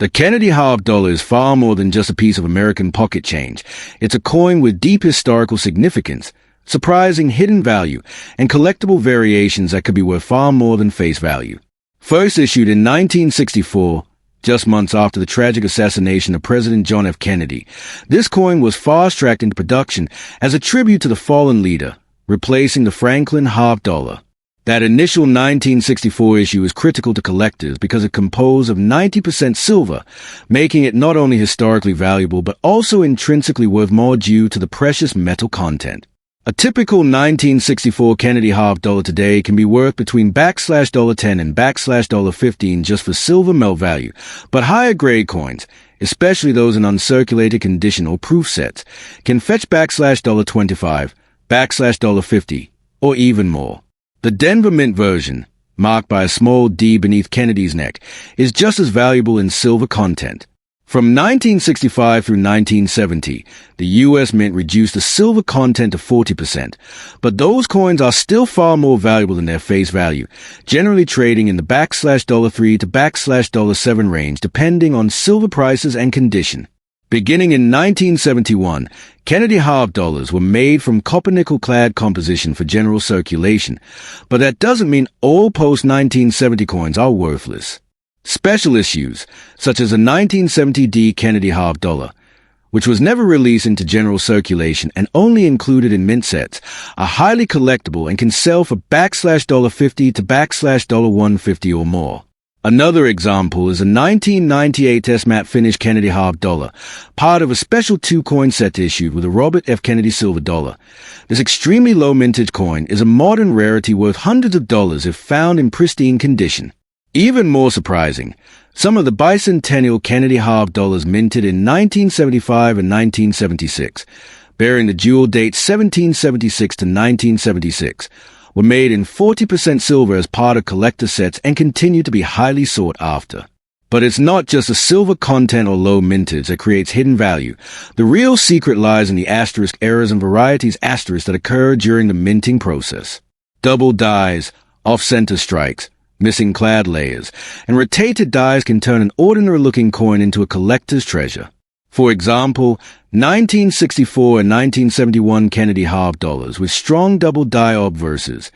The Kennedy half dollar is far more than just a piece of American pocket change. It's a coin with deep historical significance, surprising hidden value, and collectible variations that could be worth far more than face value. First issued in 1964, just months after the tragic assassination of President John F. Kennedy, this coin was fast-tracked into production as a tribute to the fallen leader, replacing the Franklin half dollar. That initial 1964 issue is critical to collectors because it's composed of 90% silver, making it not only historically valuable but also intrinsically worth more due to the precious metal content. A typical 1964 Kennedy half dollar today can be worth between $10 and $15 just for silver melt value, but higher grade coins, especially those in uncirculated condition or proof sets, can fetch $25, $50, or even more. The Denver Mint version, marked by a small D beneath Kennedy's neck, is just as valuable in silver content. From 1965 through 1970, the U.S. Mint reduced the silver content to 40%, but those coins are still far more valuable than their face value, generally trading in the $3 to $7 range depending on silver prices and condition. Beginning in 1971, Kennedy half dollars were made from copper-nickel-clad composition for general circulation, but that doesn't mean all post-1970 coins are worthless. Special issues, such as a 1970D Kennedy half dollar, which was never released into general circulation and only included in mint sets, are highly collectible and can sell for $50 to $150 or more. Another example is a 1998 matte finish Kennedy half dollar, part of a special two-coin set issued with a Robert F. Kennedy silver dollar. This extremely low mintage coin is a modern rarity worth hundreds of dollars if found in pristine condition. Even more surprising, some of the bicentennial Kennedy half dollars minted in 1975 and 1976, bearing the dual date 1776 to 1976, were made in 40% silver as part of collector sets and continue to be highly sought after. But it's not just the silver content or low mintage that creates hidden value. The real secret lies in the asterisk errors and varieties asterisk that occur during the minting process. Double dies, off-center strikes, missing clad layers, and rotated dies can turn an ordinary-looking coin into a collector's treasure. For example, 1964 and 1971 Kennedy half dollars with strong double die obverses,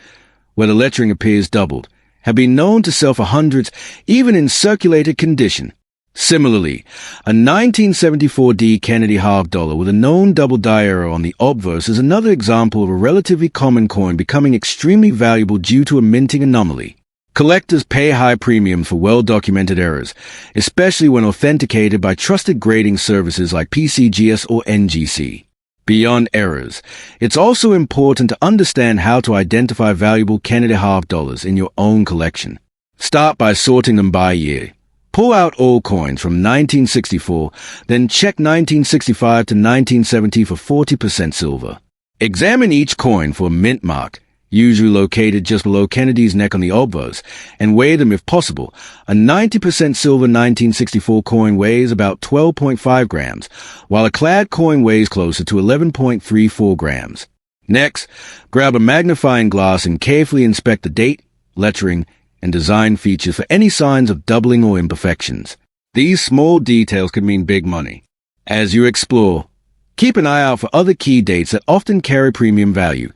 where the lettering appears doubled, have been known to sell for hundreds even in circulated condition. Similarly, a 1974D Kennedy half dollar with a known double die error on the obverse is another example of a relatively common coin becoming extremely valuable due to a minting anomaly. Collectors pay high premiums for well-documented errors, especially when authenticated by trusted grading services like PCGS or NGC. Beyond errors, it's also important to understand how to identify valuable Kennedy half dollars in your own collection. Start by sorting them by year. Pull out all coins from 1964, then check 1965 to 1970 for 40% silver. Examine each coin for a mint mark, usually located just below Kennedy's neck on the obverse, and weigh them if possible. A 90% silver 1964 coin weighs about 12.5 grams, while a clad coin weighs closer to 11.34 grams. Next, grab a magnifying glass and carefully inspect the date, lettering, and design features for any signs of doubling or imperfections. These small details could mean big money. As you explore, keep an eye out for other key dates that often carry premium value.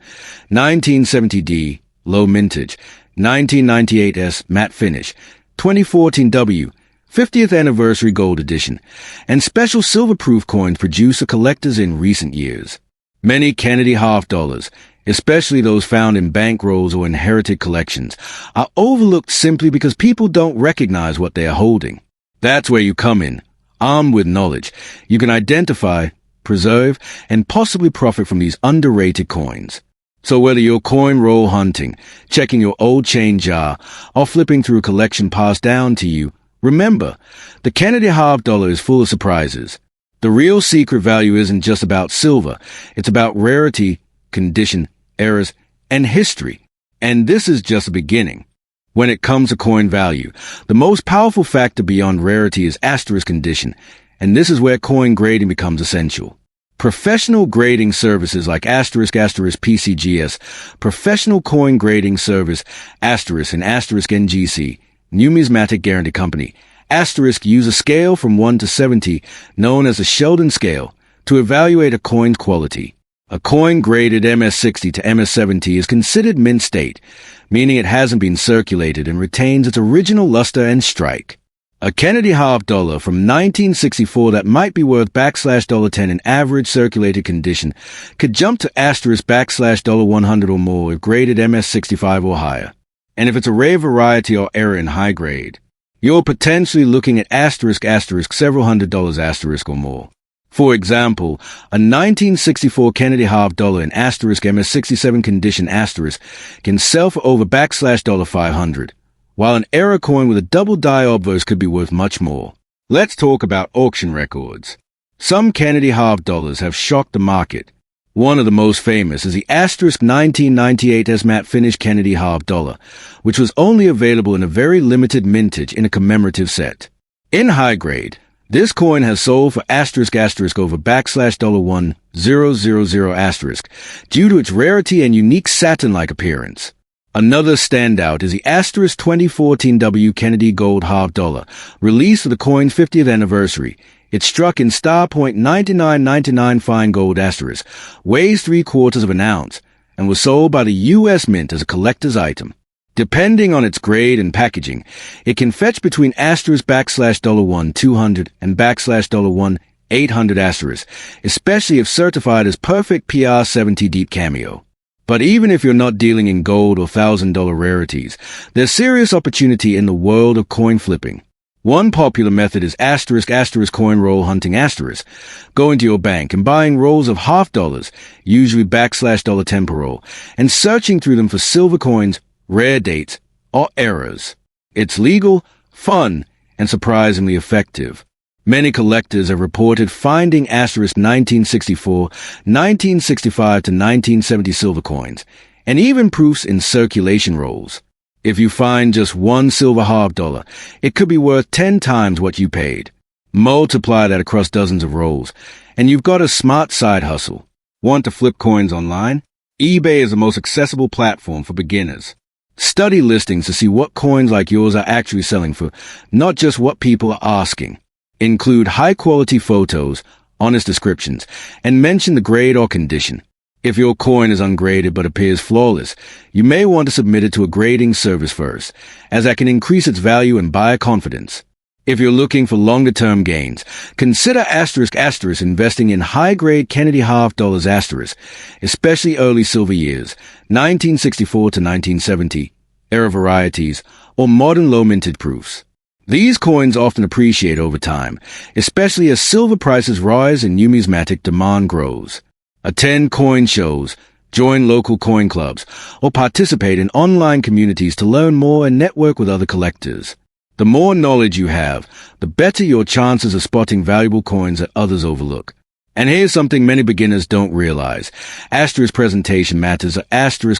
1970D, low mintage, 1998S, matte finish, 2014W, 50th anniversary gold edition, and special silver-proof coins produced for collectors in recent years. Many Kennedy half dollars, especially those found in bankrolls or inherited collections, are overlooked simply because people don't recognize what they are holding. That's where you come in. Armed with knowledge, you can identify, preserve, and possibly profit from these underrated coins. So whether you're coin roll hunting, checking your old chain jar, or flipping through a collection passed down to you, remember, the Kennedy half dollar is full of surprises. The real secret value isn't just about silver, it's about rarity, condition, errors, and history. And this is just the beginning. When it comes to coin value, the most powerful factor beyond rarity is asterisk condition, and this is where coin grading becomes essential. Professional grading services like **PCGS, Professional Coin Grading Service, ** and **NGC, Numismatic Guarantee Company, Asterisk use a scale from 1 to 70, known as a Sheldon scale, to evaluate a coin's quality. A coin graded MS60 to MS70 is considered mint state, meaning it hasn't been circulated and retains its original luster and strike. A Kennedy half dollar from 1964 that might be worth $10 in average circulated condition could jump to $$100 or more if graded MS65 or higher. And if it's a rare variety or error in high grade, you're potentially looking at several $100 or more. For example, a 1964 Kennedy half dollar in MS67 condition can sell for over $500, while an error coin with a double die obverse could be worth much more. Let's talk about auction records. Some Kennedy half dollars have shocked the market. One of the most famous is the 1998 matte finish Kennedy half dollar, which was only available in a very limited mintage in a commemorative set. In high grade, this coin has sold for over $1,000 due to its rarity and unique satin-like appearance. Another standout is the 2014 W Kennedy Gold Half Dollar, released for the coin's 50th anniversary. It struck in star point 9999 fine gold asterisk, weighs 3/4 of an ounce, and was sold by the U.S. Mint as a collector's item. Depending on its grade and packaging, it can fetch between $1 200 and $1 800 asterisk, especially if certified as perfect PR70 deep cameo. But even if you're not dealing in gold or $1,000 rarities, there's serious opportunity in the world of coin flipping. One popular method is coin roll hunting going to your bank and buying rolls of half dollars, usually $10 per roll, and searching through them for silver coins, rare dates, or errors. It's legal, fun, and surprisingly effective. Many collectors have reported finding 1964, 1965 to 1970 silver coins, and even proofs in circulation rolls. If you find just one silver half dollar, it could be worth 10 times what you paid. Multiply that across dozens of rolls, and you've got a smart side hustle. Want to flip coins online? eBay is the most accessible platform for beginners. Study listings to see what coins like yours are actually selling for, not just what people are asking. Include high-quality photos, honest descriptions, and mention the grade or condition. If your coin is ungraded but appears flawless, you may want to submit it to a grading service first, as that can increase its value and buyer confidence. If you're looking for longer-term gains, consider investing in high-grade Kennedy half dollars especially early silver years, 1964 to 1970, era varieties, or modern low-minted proofs. These coins often appreciate over time, especially as silver prices rise and numismatic demand grows. Attend coin shows, join local coin clubs, or participate in online communities to learn more and network with other collectors. The more knowledge you have, the better your chances of spotting valuable coins that others overlook. And here's something many beginners don't realize. Presentation matters are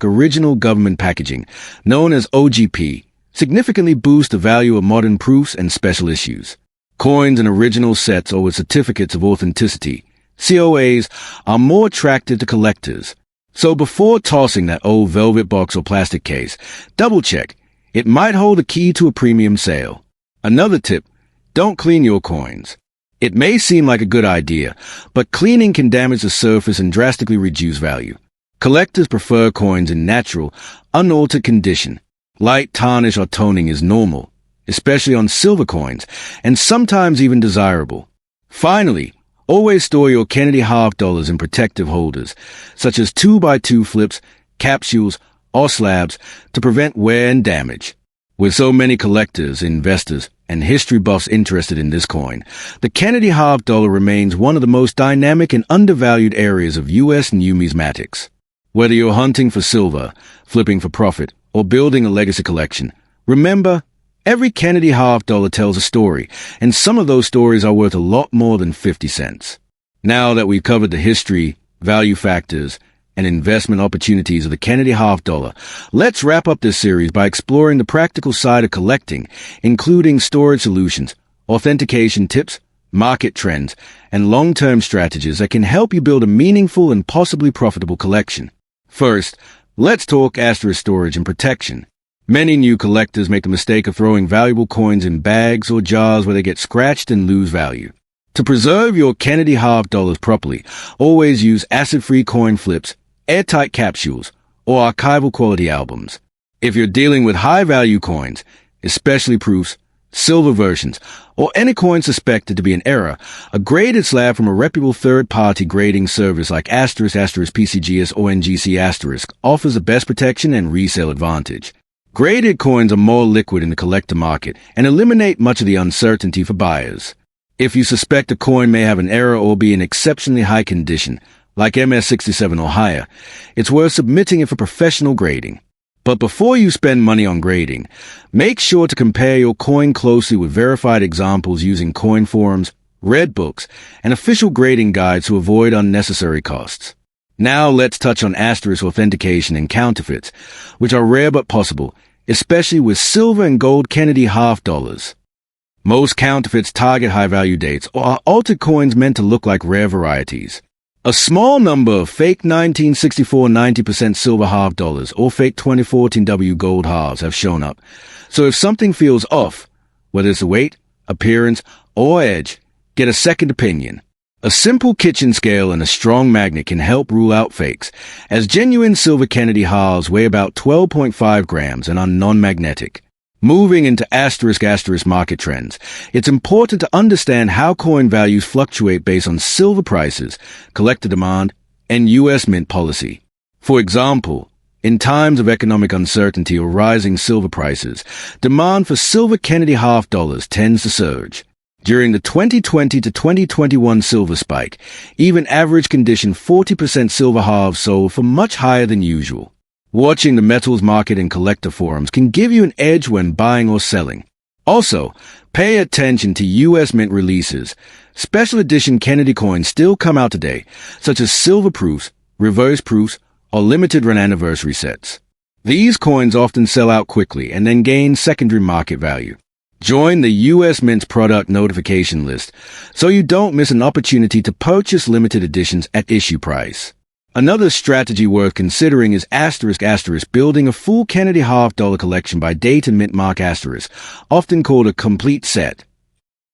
original government packaging, known as OGP, significantly boost the value of modern proofs and special issues. Coins in original sets or with certificates of authenticity, COAs, are more attractive to collectors. So before tossing that old velvet box or plastic case, double-check. It might hold a key to a premium sale. Another tip, don't clean your coins. It may seem like a good idea, but cleaning can damage the surface and drastically reduce value. Collectors prefer coins in natural, unaltered condition. Light tarnish or toning is normal, especially on silver coins, and sometimes even desirable. Finally, always store your Kennedy half dollars in protective holders, such as 2x2 flips, capsules, or slabs, to prevent wear and damage. With so many collectors, investors, and history buffs interested in this coin, the Kennedy half dollar remains one of the most dynamic and undervalued areas of U.S. numismatics. Whether you're hunting for silver, flipping for profit, or building a legacy collection, remember, every Kennedy half dollar tells a story, and some of those stories are worth a lot more than 50 cents. Now that we've covered the history, value factors, and investment opportunities of the Kennedy half dollar, let's wrap up this series by exploring the practical side of collecting, including storage solutions, authentication tips, market trends, and long-term strategies that can help you build a meaningful and possibly profitable collection. First, let's talk storage and protection. Many new collectors make the mistake of throwing valuable coins in bags or jars where they get scratched and lose value. To preserve your Kennedy half dollars properly, always use acid-free coin flips, airtight capsules, or archival quality albums. If you're dealing with high-value coins, especially proofs, silver versions, or any coin suspected to be an error, a graded slab from a reputable third-party grading service like *PCGS or NGC** offers the best protection and resale advantage. Graded coins are more liquid in the collector market and eliminate much of the uncertainty for buyers. If you suspect a coin may have an error or be in exceptionally high condition, like MS67 or higher, it's worth submitting it for professional grading. But before you spend money on grading, make sure to compare your coin closely with verified examples using coin forums, red books, and official grading guides to avoid unnecessary costs. Now let's touch on asterisk authentication and counterfeits, which are rare but possible, especially with silver and gold Kennedy half dollars. Most counterfeits target high-value dates or are altered coins meant to look like rare varieties. A small number of fake 1964 90% silver half dollars or fake 2014 W gold halves have shown up. So if something feels off, whether it's the weight, appearance, or edge, get a second opinion. A simple kitchen scale and a strong magnet can help rule out fakes, as genuine silver Kennedy halves weigh about 12.5 grams and are non-magnetic. Moving into asterisk market trends, it's important to understand how coin values fluctuate based on silver prices, collector demand, and U.S. mint policy. For example, in times of economic uncertainty or rising silver prices, demand for silver Kennedy half dollars tends to surge. During the 2020 to 2021 silver spike, even average condition 40% silver halves sold for much higher than usual. Watching the metals market and collector forums can give you an edge when buying or selling. Also, pay attention to U.S. mint releases. Special edition Kennedy coins still come out today, such as silver proofs, reverse proofs, or limited run anniversary sets. These coins often sell out quickly and then gain secondary market value. Join the U.S. Mint's product notification list so you don't miss an opportunity to purchase limited editions at issue price. Another strategy worth considering is building a full Kennedy half dollar collection by date and mint mark *, often called a complete set.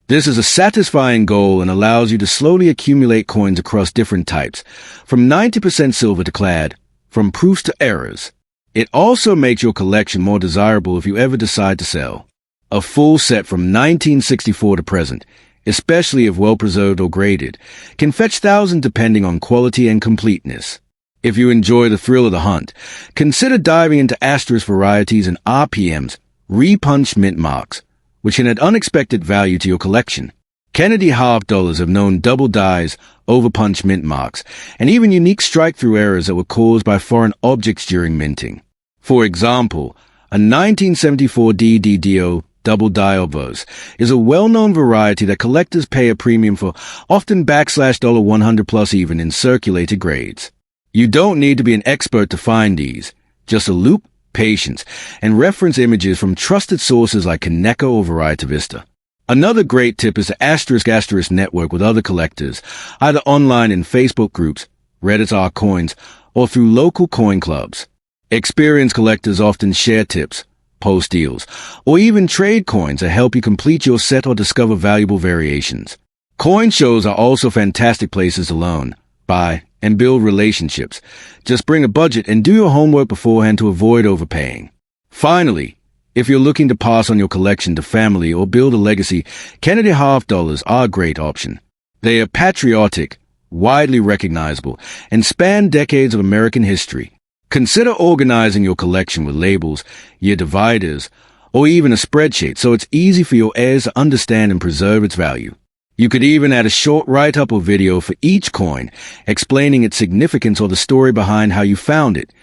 This is a satisfying goal and allows you to slowly accumulate coins across different types, from 90% silver to clad, from proofs to errors. It also makes your collection more desirable if you ever decide to sell. A full set from 1964 to present, especially if well-preserved or graded, can fetch thousands depending on quality and completeness. If you enjoy the thrill of the hunt, consider diving into asterisk varieties and RPMs, repunched mint marks, which can add unexpected value to your collection. Kennedy half dollars have known double dies, overpunched mint marks, and even unique strike-through errors that were caused by foreign objects during minting. For example, a 1974 DDDO double die obverse is a well-known variety that collectors pay a premium for, often $100 plus even in circulated grades. You don't need to be an expert to find these, just a loop, patience, and reference images from trusted sources like Kaneko or Varietavista. Another great tip is to ** network with other collectors, either online in Facebook groups, Reddit's R Coins, or through local coin clubs. Experienced collectors often share tips, post deals, or even trade coins that help you complete your set or discover valuable variations. Coin shows are also fantastic places to learn, buy, and build relationships. Just bring a budget and do your homework beforehand to avoid overpaying. Finally, if you're looking to pass on your collection to family or build a legacy, Kennedy half dollars are a great option. They are patriotic, widely recognizable, and span decades of American history. Consider organizing your collection with labels, year dividers, or even a spreadsheet so it's easy for your heirs to understand and preserve its value. You could even add a short write-up or video for each coin, explaining its significance or the story behind how you found it,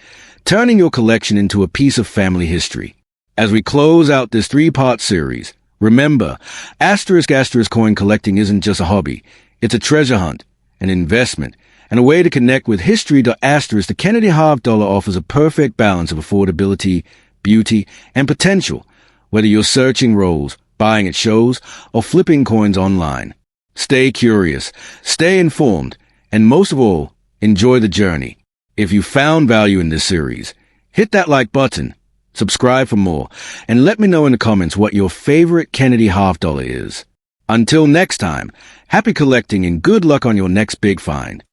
turning your collection into a piece of family history. As we close out this 3-part series, remember, ** coin collecting isn't just a hobby. It's a treasure hunt, an investment, and a way to connect with history. The Kennedy half dollar offers a perfect balance of affordability, beauty, and potential, whether you're searching rolls, buying at shows, or flipping coins online. Stay curious, stay informed, and most of all, enjoy the journey. If you found value in this series, hit that like button, subscribe for more, and let me know in the comments what your favorite Kennedy half dollar is. Until next time, happy collecting and good luck on your next big find.